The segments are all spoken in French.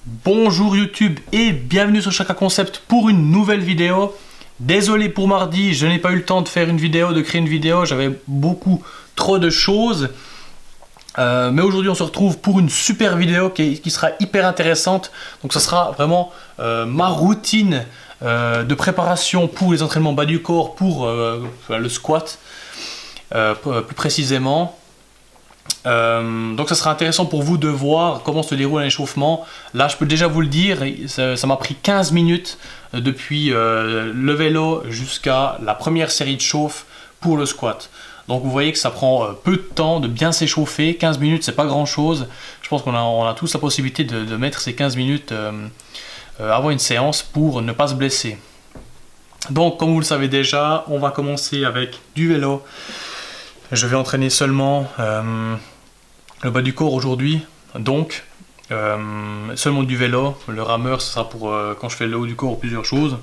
Bonjour YouTube et bienvenue sur Chakra Concept pour une nouvelle vidéo. Désolé pour mardi, je n'ai pas eu le temps de faire une vidéo, de créer une vidéo, j'avais beaucoup trop de choses. Mais aujourd'hui on se retrouve pour une super vidéo qui sera hyper intéressante. Donc ça sera vraiment ma routine de préparation pour les entraînements bas du corps, pour le squat plus précisément. Donc ça sera intéressant pour vous de voir comment se déroule un échauffement. Là je peux déjà vous le dire, ça m'a pris 15 minutes depuis le vélo jusqu'à la première série de chauffe pour le squat. Donc vous voyez que ça prend peu de temps de bien s'échauffer. 15 minutes c'est pas grand chose. Je pense qu'on a tous la possibilité de mettre ces 15 minutes avant une séance pour ne pas se blesser. Donc comme vous le savez déjà, on va commencer avec du vélo. Je vais entraîner seulement le bas du corps aujourd'hui, donc seulement du vélo. Le rameur ce sera pour quand je fais le haut du corps ou plusieurs choses.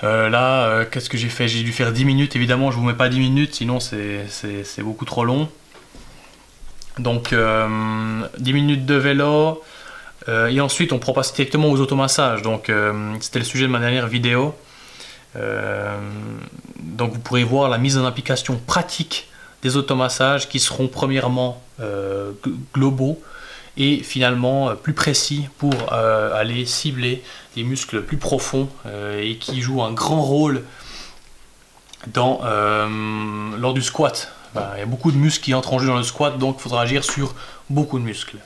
Qu'est-ce que j'ai fait? J'ai dû faire 10 minutes, évidemment je vous mets pas 10 minutes, sinon c'est beaucoup trop long. Donc 10 minutes de vélo, et ensuite on pourra passer directement aux automassages. Donc c'était le sujet de ma dernière vidéo. Donc vous pourrez voir la mise en application pratique des automassages qui seront premièrement globaux et finalement plus précis pour aller cibler des muscles plus profonds et qui jouent un grand rôle lors du squat. Il y a beaucoup de muscles qui entrent en jeu dans le squat, donc il faudra agir sur beaucoup de muscles.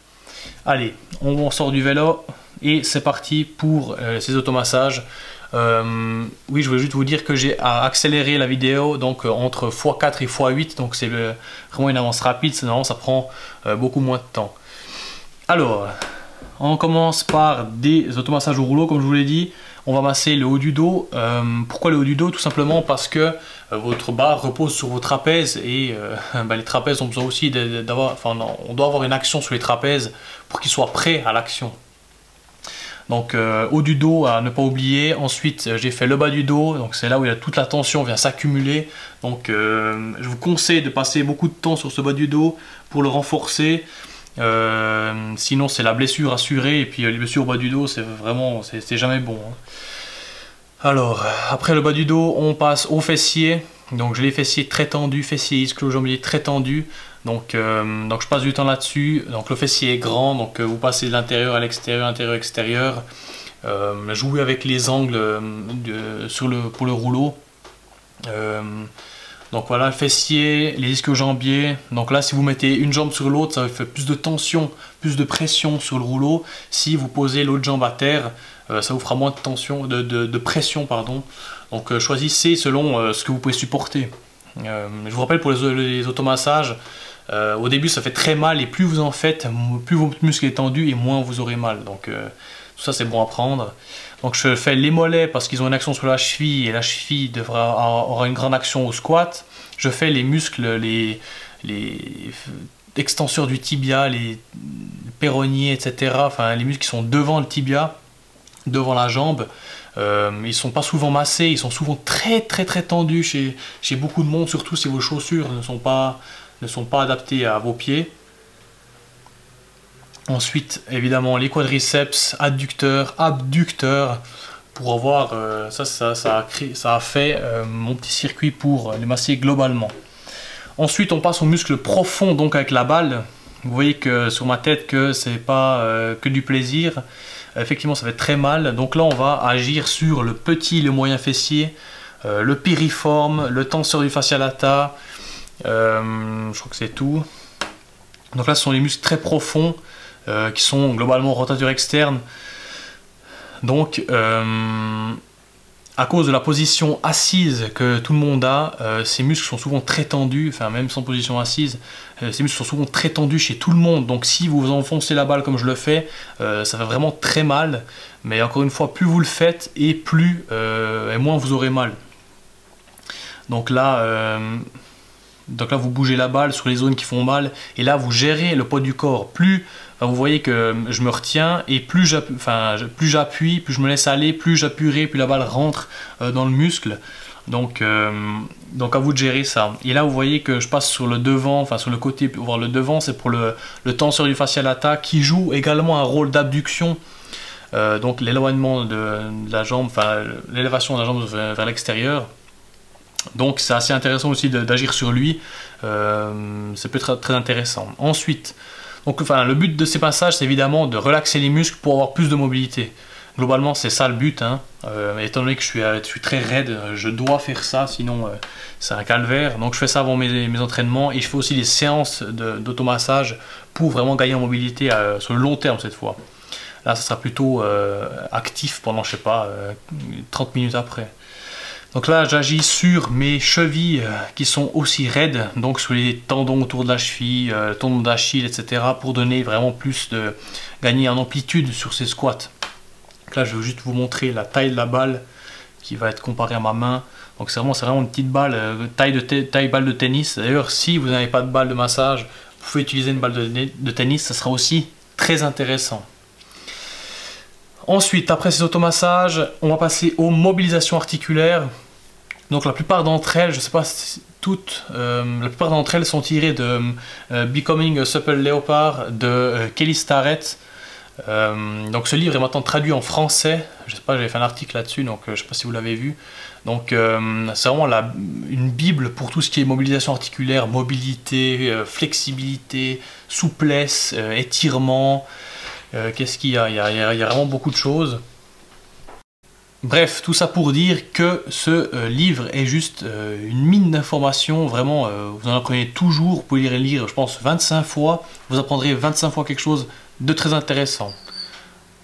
Allez, on sort du vélo et c'est parti pour ces automassages. Oui, je voulais juste vous dire que j'ai accéléré la vidéo donc entre x4 et x8, donc c'est vraiment une avance rapide, sinon ça prend beaucoup moins de temps. Alors, on commence par des automassages au rouleau, comme je vous l'ai dit. On va masser le haut du dos. Pourquoi le haut du dos? Tout simplement parce que votre barre repose sur vos trapèzes et les trapèzes ont besoin aussi on doit avoir une action sur les trapèzes pour qu'ils soient prêts à l'action. Donc haut du dos à ne pas oublier. Ensuite j'ai fait le bas du dos, donc c'est là où toute la tension vient s'accumuler. Donc je vous conseille de passer beaucoup de temps sur ce bas du dos pour le renforcer. Sinon c'est la blessure assurée, et puis les blessures au bas du dos c'est jamais bon, hein. Alors après le bas du dos on passe aux fessiers. Donc j'ai les fessiers très tendus, fessiers ischio-jambiers très tendus. Donc je passe du temps là-dessus. Donc le fessier est grand, donc vous passez de l'intérieur à l'extérieur, intérieur, extérieur. Jouez avec les angles pour le rouleau. Donc voilà, le fessier, les ischio-jambiers. Donc là si vous mettez une jambe sur l'autre, ça fait plus de tension, plus de pression sur le rouleau. Si vous posez l'autre jambe à terre, ça vous fera moins de tension, de pression, pardon. Donc choisissez selon ce que vous pouvez supporter. Je vous rappelle pour les automassages, au début ça fait très mal, et plus vous en faites, plus votre muscle est tendu et moins vous aurez mal. Donc tout ça c'est bon à prendre. Donc je fais les mollets parce qu'ils ont une action sur la cheville, et la cheville aura une grande action au squat. Je fais les muscles, les extenseurs du tibia, les péronniers, etc. Enfin les muscles qui sont devant le tibia, devant la jambe. Ils sont pas souvent massés, ils sont souvent très tendus chez beaucoup de monde, surtout si vos chaussures ne sont pas adaptées à vos pieds. Ensuite évidemment les quadriceps, adducteurs, abducteurs, pour avoir ça a fait mon petit circuit pour les masser globalement. Ensuite on passe aux muscles profonds, donc avec la balle. Vous voyez que sur ma tête que c'est pas que du plaisir. Effectivement ça fait très mal. Donc là on va agir sur le petit, le moyen fessier, le piriforme, le tenseur du fascia lata. Je crois que c'est tout. Donc là ce sont les muscles très profonds qui sont globalement rotateurs externes. Donc à cause de la position assise que tout le monde a, ces muscles sont souvent très tendus, enfin même sans position assise, ces muscles sont souvent très tendus chez tout le monde. Donc si vous enfoncez la balle comme je le fais, ça fait vraiment très mal. Mais encore une fois, plus vous le faites et moins vous aurez mal. Donc là vous bougez la balle sur les zones qui font mal, et là vous gérez le poids du corps. Vous voyez que je me retiens, et plus j'appuie, plus je me laisse aller, plus j'appuierai, plus la balle rentre dans le muscle. Donc à vous de gérer ça. Et là vous voyez que je passe sur le devant, enfin sur le côté pour voir le devant, c'est pour le tenseur du fascia lata qui joue également un rôle d'abduction. Donc l'éloignement de la jambe, enfin l'élévation de la jambe vers l'extérieur. Donc c'est assez intéressant aussi d'agir sur lui, ça peut être très intéressant. Ensuite, donc, le but de ces passages c'est évidemment de relaxer les muscles pour avoir plus de mobilité. Globalement c'est ça le but, hein. Étant donné que je suis très raide, je dois faire ça, sinon c'est un calvaire. Donc je fais ça avant mes entraînements et je fais aussi des séances d'automassage pour vraiment gagner en mobilité sur le long terme cette fois. Là ça sera plutôt actif pendant, je sais pas, 30 minutes après. Donc là j'agis sur mes chevilles qui sont aussi raides, donc sur les tendons autour de la cheville, tendons d'Achille, etc. pour donner vraiment gagner en amplitude sur ces squats. Donc là je vais juste vous montrer la taille de la balle qui va être comparée à ma main. Donc c'est vraiment une petite balle, taille balle de tennis. D'ailleurs si vous n'avez pas de balle de massage, vous pouvez utiliser une balle de tennis, ça sera aussi très intéressant. Ensuite, après ces automassages, on va passer aux mobilisations articulaires. Donc la plupart d'entre elles, je ne sais pas si toutes, la plupart d'entre elles sont tirées de Becoming a Supple Leopard de Kelly Starrett. Donc ce livre est maintenant traduit en français. Je sais pas, j'avais fait un article là-dessus, donc je ne sais pas si vous l'avez vu. Donc c'est vraiment une bible pour tout ce qui est mobilisation articulaire, mobilité, flexibilité, souplesse, étirement. Qu'est-ce qu'il y a? Il y a vraiment beaucoup de choses. Bref, tout ça pour dire que ce livre est juste une mine d'informations. Vraiment, vous en apprenez toujours. Vous pouvez le lire, je pense, 25 fois. Vous apprendrez 25 fois quelque chose de très intéressant.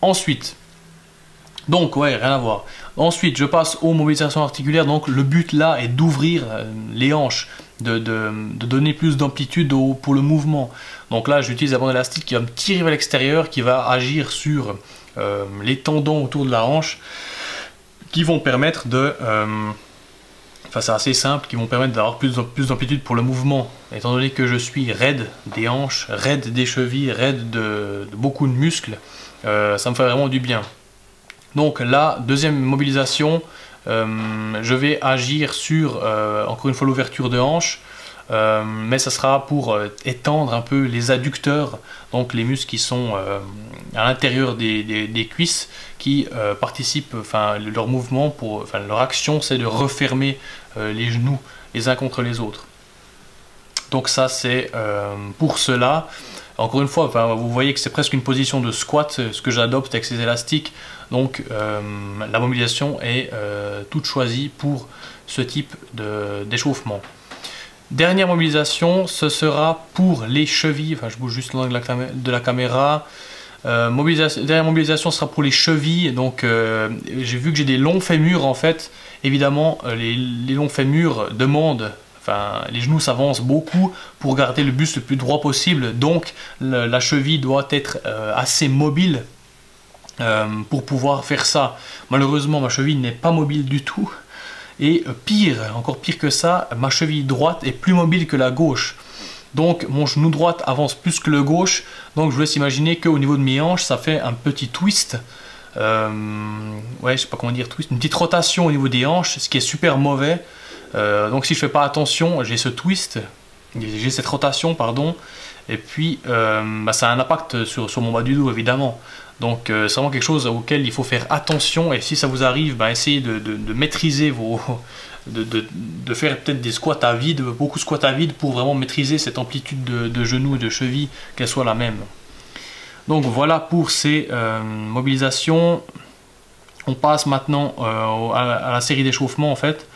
Ensuite, donc, ouais, rien à voir. Ensuite, je passe aux mobilisations articulaires. Donc, le but là est d'ouvrir les hanches, de donner plus d'amplitude pour le mouvement. Donc là, j'utilise la bande élastique qui va me tirer vers l'extérieur, qui va agir sur les tendons autour de la hanche, qui vont permettre enfin c'est assez simple, qui vont permettre d'avoir plus d'amplitude pour le mouvement. Étant donné que je suis raide des hanches, raide des chevilles, raide de beaucoup de muscles, ça me fait vraiment du bien. Donc la deuxième mobilisation, je vais agir sur, encore une fois, l'ouverture de hanche, mais ça sera pour étendre un peu les adducteurs, donc les muscles qui sont à l'intérieur des cuisses, qui participent, enfin leur mouvement, leur action c'est de refermer les genoux les uns contre les autres. Donc ça c'est pour cela. Encore une fois, vous voyez que c'est presque une position de squat, ce que j'adopte avec ces élastiques. Donc la mobilisation est toute choisie pour ce type d'échauffement. Dernière mobilisation, ce sera pour les chevilles. Enfin, je bouge juste l'angle de la caméra. Dernière mobilisation sera pour les chevilles. Donc j'ai vu que j'ai des longs fémurs en fait. Évidemment, les longs fémurs demandent... Enfin, les genoux s'avancent beaucoup pour garder le buste le plus droit possible. Donc la cheville doit être assez mobile pour pouvoir faire ça. Malheureusement, ma cheville n'est pas mobile du tout. Et pire, encore pire que ça, ma cheville droite est plus mobile que la gauche. Donc mon genou droit avance plus que le gauche. Donc je vous laisse imaginer qu'au niveau de mes hanches, ça fait un petit twist. Ouais, je sais pas comment dire twist. Une petite rotation au niveau des hanches, ce qui est super mauvais. Donc si je fais pas attention, j'ai ce twist, j'ai cette rotation, pardon. Et puis ça a un impact sur mon bas du dos évidemment. Donc c'est vraiment quelque chose auquel il faut faire attention. Et si ça vous arrive, essayez de maîtriser de faire peut-être des squats à vide, beaucoup de squats à vide pour vraiment maîtriser cette amplitude de genoux et de cheville, qu'elle soit la même. Donc voilà pour ces mobilisations. On passe maintenant à la série d'échauffement en fait.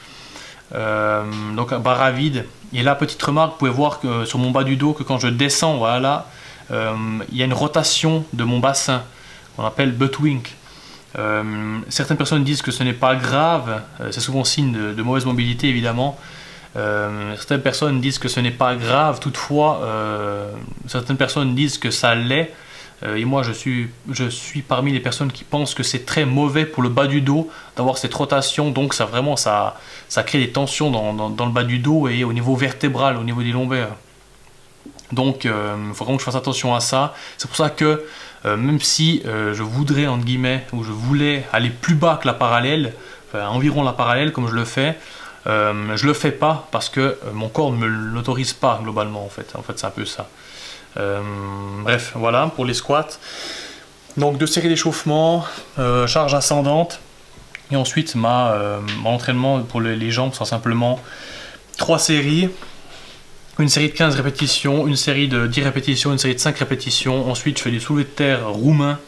Donc barre à vide. Et là, petite remarque, vous pouvez voir que sur mon bas du dos, que quand je descends, voilà, il y a une rotation de mon bassin qu'on appelle butt wink. Certaines personnes disent que ce n'est pas grave, c'est souvent signe de mauvaise mobilité évidemment. Certaines personnes disent que ce n'est pas grave, toutefois certaines personnes disent que ça l'est. Et moi je suis parmi les personnes qui pensent que c'est très mauvais pour le bas du dos d'avoir cette rotation. Donc ça crée des tensions dans le bas du dos et au niveau vertébral, au niveau des lombaires. Donc il faut vraiment que je fasse attention à ça. C'est pour ça que même si je voudrais, entre guillemets, ou je voulais aller plus bas que la parallèle, enfin, environ la parallèle comme je le fais, Je le fais pas parce que mon corps ne me l'autorise pas globalement en fait c'est un peu ça. Bref, voilà pour les squats. Donc 2 séries d'échauffement, charge ascendante, et ensuite mon entraînement pour les jambes sont simplement 3 séries, une série de 15 répétitions, une série de 10 répétitions, une série de 5 répétitions. Ensuite je fais des soulevés de terre roumains,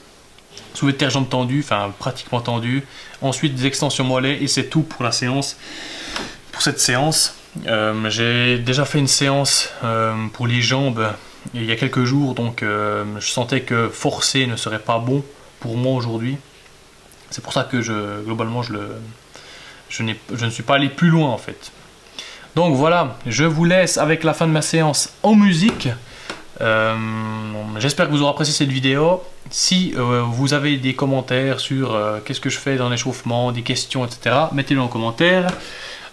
soulevés de terre jambes tendues, enfin pratiquement tendues. Ensuite des extensions mollets, et c'est tout pour la séance. Pour cette séance, j'ai déjà fait une séance pour les jambes il y a quelques jours, donc je sentais que forcer ne serait pas bon pour moi aujourd'hui. C'est pour ça que globalement je ne suis pas allé plus loin en fait. Donc voilà, je vous laisse avec la fin de ma séance en musique. J'espère que vous aurez apprécié cette vidéo. Si vous avez des commentaires sur qu'est-ce que je fais dans l'échauffement, des questions, etc., mettez-les en commentaire.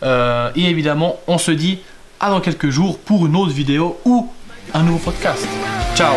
Et évidemment, on se dit à dans quelques jours pour une autre vidéo ou un nouveau podcast. Ciao!